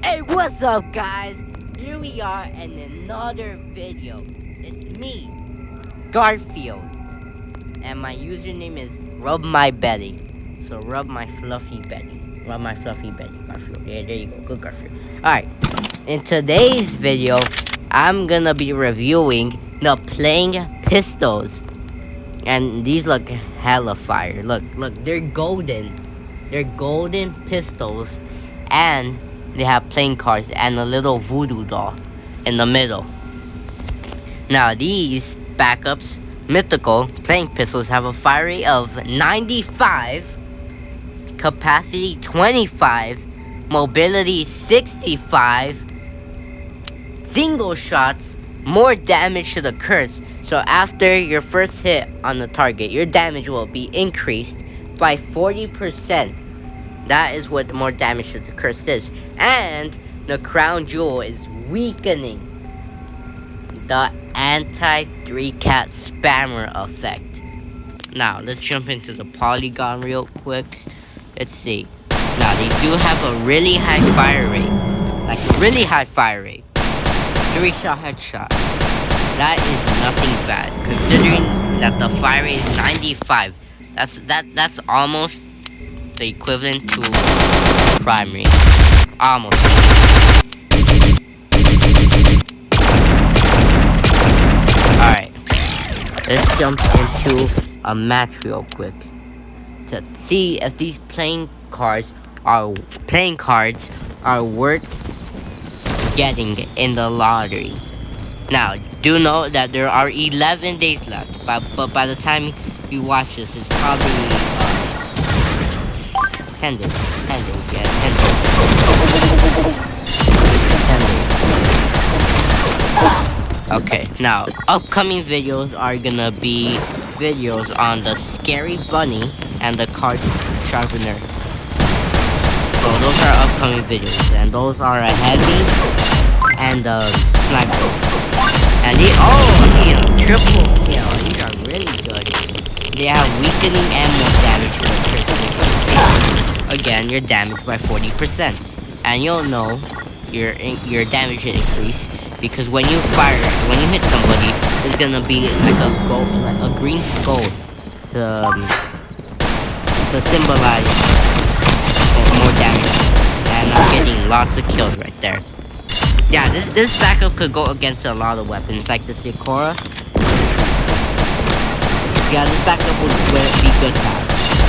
Hey, what's up, guys? Here we are in another video. It's me, Garfield, and my username is Rub My Belly. So rub my fluffy belly. Rub my fluffy belly, Garfield. Yeah, there you go. Good, Garfield. Alright, in today's video, I'm gonna be reviewing the playing pistols. And these look hella fire. Look, they're golden. They're golden pistols. And they have playing cards and a little voodoo doll in the middle. Now these backups, mythical playing pistols, have a fire rate of 95, capacity 25, mobility 65, single shots, more damage to the curse. So after your first hit on the target, your damage will be increased by 40%. That is what more damage to the curse is. And the crown jewel is weakening. The anti-3-cat spammer effect. Now, let's jump into the polygon real quick. Let's see. Now, they do have a really high fire rate. Like a really high fire rate. 3-shot headshot. That is nothing bad. Considering that the fire rate is 95. That's almost the equivalent to primary. Almost. Alright. Let's jump into a match real quick to see if these playing cards are worth getting in the lottery. Now, do know that there are 11 days left, but by the time you watch this, it's probably 10 days, yeah, 10 days. 10 days. Okay, now, upcoming videos are gonna be videos on the scary bunny and the card sharpener. So those are upcoming videos, and those are a heavy and a sniper. And triple kill, these are really good. They have weakening and more damage to the person. Again, you're damaged by 40%, and you'll know your damage will increase because when you hit somebody, there's gonna be like a green skull to symbolize more damage. And I'm getting lots of kills right there. Yeah, this backup could go against a lot of weapons like the Sakura. Yeah, this backup would be good to have.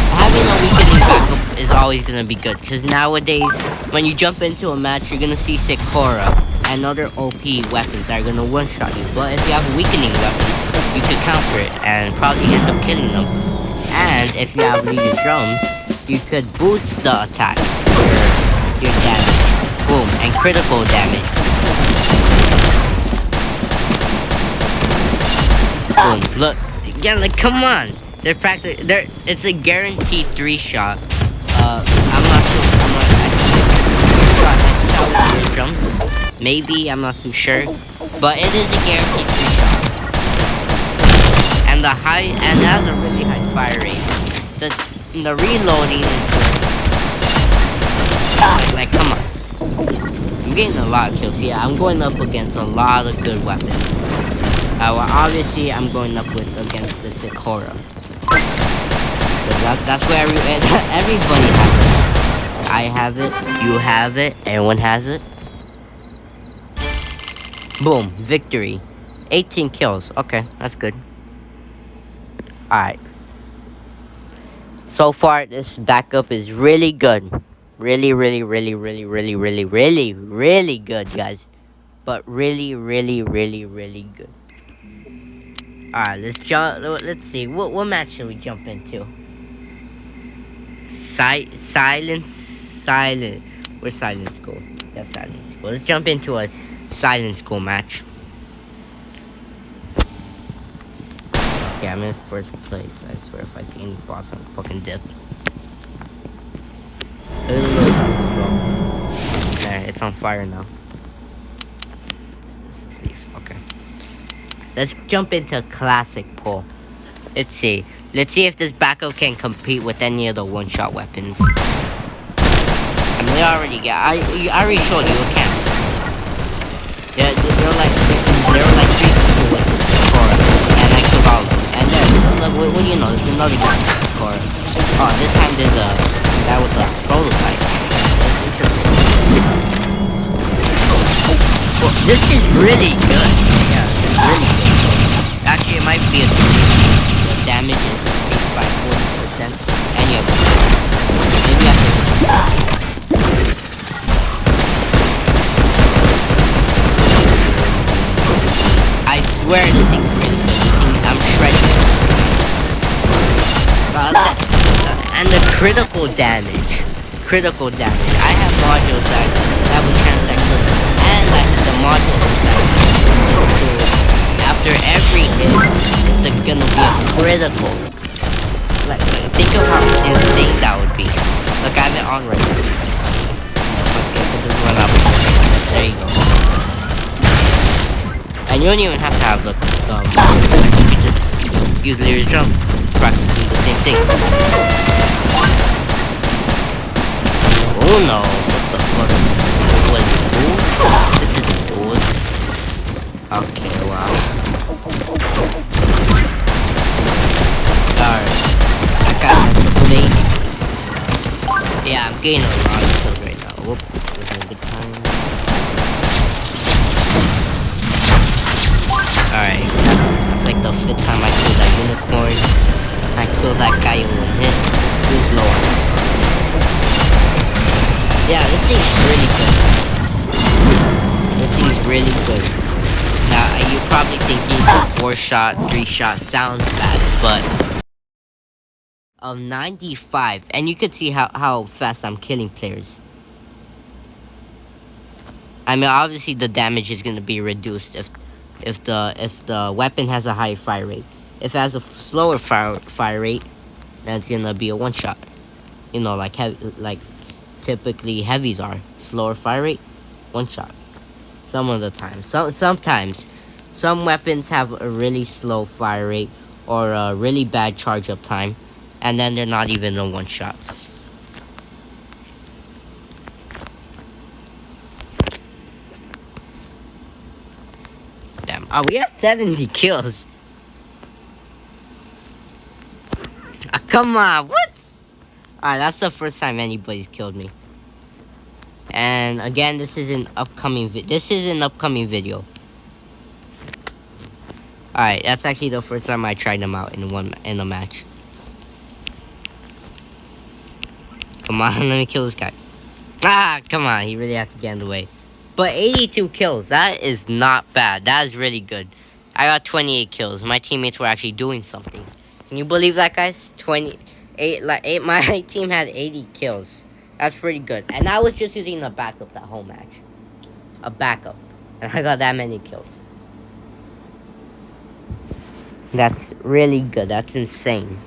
Having a weakening backup is always gonna be good, because nowadays, when you jump into a match, you're gonna see Sakura and other OP weapons that are gonna one-shot you. But if you have a weakening weapon, you could counter it and probably end up killing them. And if you have Leader Drums, you could boost the attack, your damage. Boom, and critical damage. Boom, look, yeah, like, come on. It's a guaranteed 3-shot. I'm not sure. Shot jumps. Maybe, I'm not too sure. But it is a guaranteed 3-shot. And it has a really high fire rate. The reloading is good. Like, come on. I'm getting a lot of kills. Yeah, I'm going up against a lot of good weapons. Well, obviously, I'm going up against the Sakura. That's where everybody has it. I have it, you have it, everyone has it. Boom, victory. 18 kills. Okay, that's good. Alright. So far, this backup is really good. Really good, guys. But really good. Alright, let's see. What match should we jump into? Silence. Where's Silent School? That's Silent School. Let's jump into a Silent School match. Okay, I'm in first place. I swear, if I see any bots, I'm fucking dip. There, it's on fire now. Okay. Let's jump into classic pool. Let's see if this backup can compete with any of the one-shot weapons. I mean, they already get. I already showed you a camp. Yeah, there were like three people with this Sakura, and I killed all of them. And then, look, what do you know? There's another guy with Sakura. Oh, this time there's a guy with a prototype. That's interesting. Well, this is really good. Yeah, this is really good. Actually, it might be a the damage is increased by 40%. And you have maybe I have to. I swear this thing's really good. This thing, I'm shredding it. And the critical damage. Critical damage. I have modules that will transact critical. And I have the module inside is to, after every hit, it's gonna be a critical. Like, think of how insane that would be. Look, I have it on right now. Okay, so it doesn't run out. There you go. And you don't even have to have the you can just use Lear's jump. It's practically the same thing. Oh no, what the fuck? What is it, duels? This isn't duels. Okay, wow. Alright. That guy has the fake. Yeah, I'm getting a lot of kills right now. Whoop, this is a good time. Alright, it's like the 5th time I killed that unicorn. I killed that guy in one hit. He was low on it. Yeah, this thing's really good. This thing's really good. Now, you're probably thinking 4-shot, 3-shot sounds bad, but of 95, and you could see how fast I'm killing players. I mean, obviously the damage is gonna be reduced if the weapon has a higher fire rate. If it has a slower fire rate, then it's gonna be a 1-shot. You know, like typically heavies are slower fire rate, 1-shot. Some of the time, sometimes some weapons have a really slow fire rate or a really bad charge up time, and then they're not even a 1-shot. Damn. Oh, we have 70 kills. Come on, what? Alright, that's the first time anybody's killed me. And again, this is an upcoming video. Alright, that's actually the first time I tried them out in a match. Come on, let me kill this guy. Ah, come on, he really had to get in the way. But 82 kills, that is not bad. That is really good. I got 28 kills. My teammates were actually doing something. Can you believe that, guys? 28, my team had 80 kills. That's pretty good. And I was just using a backup that whole match. A backup. And I got that many kills. That's really good. That's insane.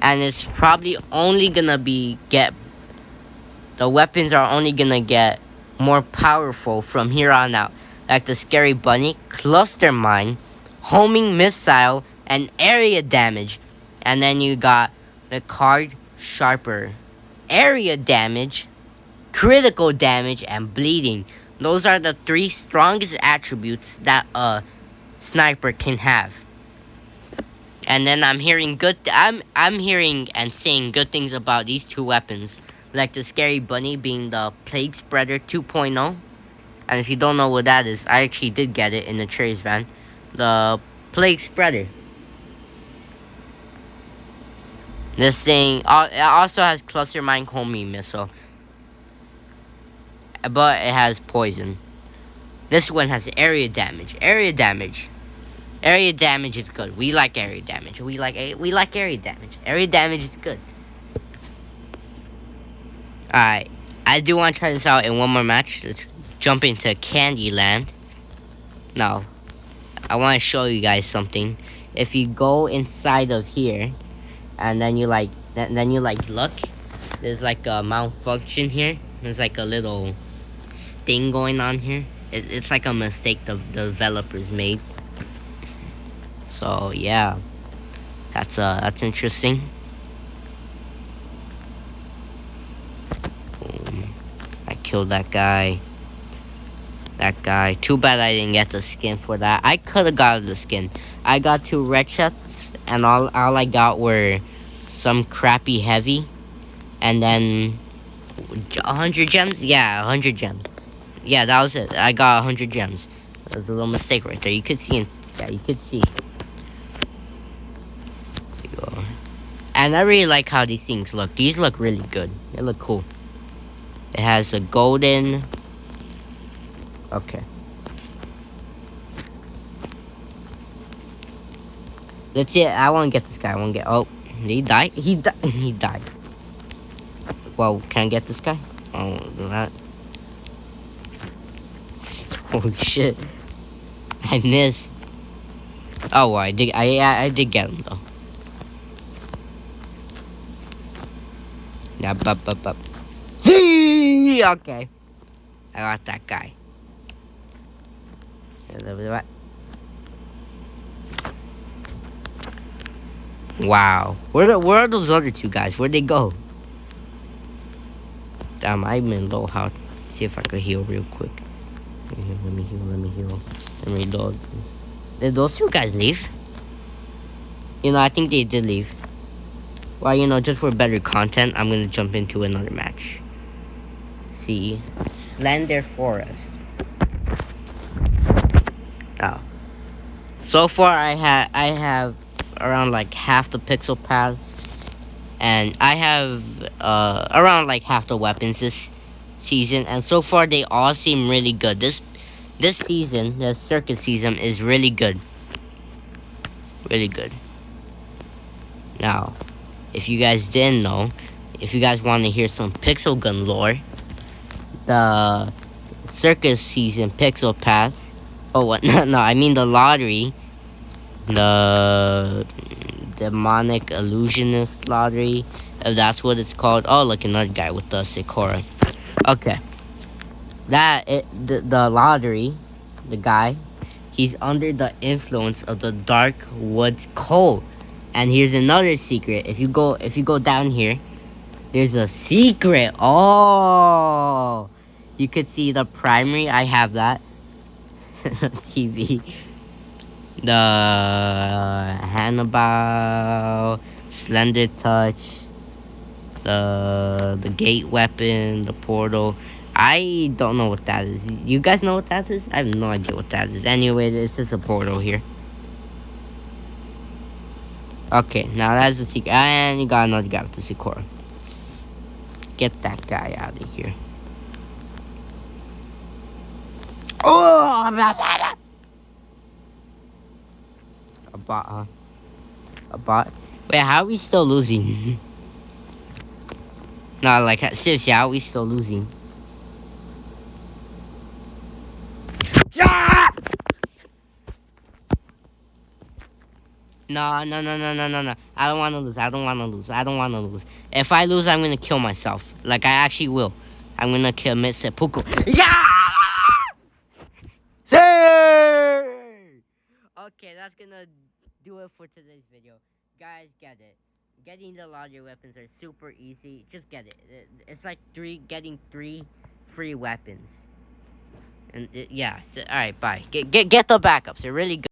And it's probably only gonna the weapons are only gonna get more powerful from here on out. Like the Scary Bunny, Cluster Mine, Homing Missile, and Area Damage. And then you got the Card Sharper. Area Damage, Critical Damage, and Bleeding. Those are the 3 strongest attributes that a sniper can have. And then I'm hearing I'm hearing and saying good things about these 2 weapons. Like the Scary Bunny being the Plague Spreader 2.0. And if you don't know what that is, I actually did get it in the Trace van. The Plague Spreader. This thing, it also has Cluster Mine Homing Missile. But it has poison. This one has area damage. Area damage. Area damage is good. We like area damage. We like area damage. Area damage is good. Alright. I do want to try this out in one more match. Let's jump into Candyland. Now, I want to show you guys something. If you go inside of here, and then you look, there's like a malfunction here. There's like a little sting going on here. It's like a mistake the developers made. So yeah, that's interesting. kill that guy. That guy. Too bad I didn't get the skin for that. I could have got the skin. I got 2 red chests, and all I got were some crappy heavy, and then 100 gems. Yeah, 100 gems. Yeah, that was it. I got 100 gems. That was a little mistake right there. You could see. Yeah, you could see. There you go. And I really like how these things look. These look really good. They look cool. It has a golden. Okay. That's it. I want to get this guy. I want to get. Oh, did he die? He died. He died. Well, can I get this guy? Oh, do that. Oh shit! I missed. Oh, well, I did. I did get him though. Yeah, bup. See. Okay. I got that guy. Wow. Where are those other 2 guys? Where'd they go? Damn, I'm in low health. See if I could heal real quick. Let me heal. Let me reload. Did those 2 guys leave? You know, I think they did leave. Well, you know, just for better content, I'm gonna jump into another match. See, Slender Forest. Oh. So far, I have around like half the pixel paths, and I have around like half the weapons this season, and so far they all seem really good. This season, the circus season, is really good. Really good. Now, if you guys didn't know, if you guys want to hear some Pixelgun lore, the circus season pixel pass. Oh, what? No, I mean the lottery. The demonic illusionist lottery, if that's what it's called. Oh, look, another guy with the Sakura. Okay. The lottery, the guy, he's under the influence of the dark woods coal. And here's another secret. If you go down here, there's a secret. Oh, you could see the primary. I have that. TV. The Hannibal, Slender Touch, the gate weapon, the portal. I don't know what that is. You guys know what that is? I have no idea what that is. Anyway, it's just a portal here. Okay, now that's the secret. And you got another guy with the Sakura. Get that guy out of here. Oh! Blah, blah, blah. A bot, huh? A bot? Wait, how are we still losing? No, like, seriously, how are we still losing? Yeah! No. I don't want to lose. If I lose, I'm going to kill myself. Like, I actually will. I'm going to commit seppuku. Yeah! Say! Okay, that's going to do it for today's video. Guys, get it. Getting the lottery weapons are super easy. Just get it. It's like getting 3 free weapons. And yeah. Alright, bye. Get the backups. They're really good.